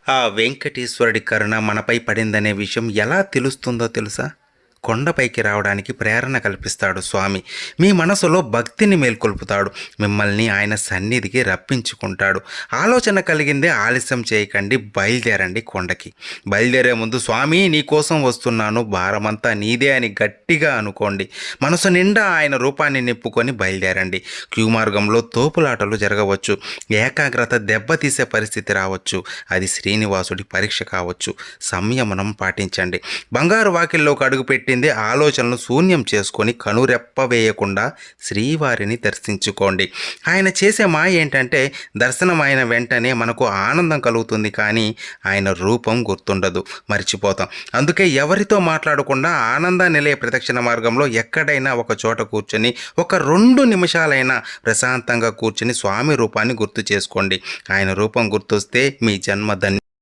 ఆ వెంకటేశ్వరుడి కరుణ మనపై పడిందనే విషయం ఎలా తెలుస్తుందో తెలుసా? కొండపైకి రావడానికి ప్రేరణ కల్పిస్తాడు స్వామి. మీ మనసులో భక్తిని మేల్కొల్పుతాడు. మిమ్మల్ని ఆయన సన్నిధికి రప్పించుకుంటాడు. ఆలోచన కలిగిందే ఆలస్యం చేయకండి, బయలుదేరండి కొండకి. బయలుదేరే ముందు స్వామి నీకోసం వస్తున్నాను, భారమంతా నీదే అని గట్టిగా అనుకోండి. మనసు నిండా ఆయన రూపాన్ని నింపుకొని బయలుదేరండి. క్యూ మార్గంలో తోపులాటలు జరగవచ్చు, ఏకాగ్రత దెబ్బతీసే పరిస్థితి రావచ్చు. అది శ్రీనివాసుడి పరీక్ష కావచ్చు. సంయమనం పాటించండి. బంగారు వాకిల్లోకి అడుగుపెట్టిందే ఆలోచనలు శూన్యం చేసుకొని కనురెప్ప వేయకుండా శ్రీవారిని దర్శించుకోండి. ఆయన చేసే మాయ ఏంటంటే, దర్శనం అయిన వెంటనే మనకు ఆనందం కలుగుతుంది, కానీ ఆయన రూపం గుర్తుండదు, మర్చిపోతాం. అందుకే ఎవరితో మాట్లాడకుండా ఆనంద నిలయ ప్రదక్షిణ మార్గంలో ఎక్కడైనా ఒక చోట కూర్చొని ఒక 2 నిమిషాలైనా ప్రశాంతంగా కూర్చొని స్వామి రూపాన్ని గుర్తు చేసుకోండి. ఆయన రూపం గుర్తొస్తే మీ జన్మ ధన్యం.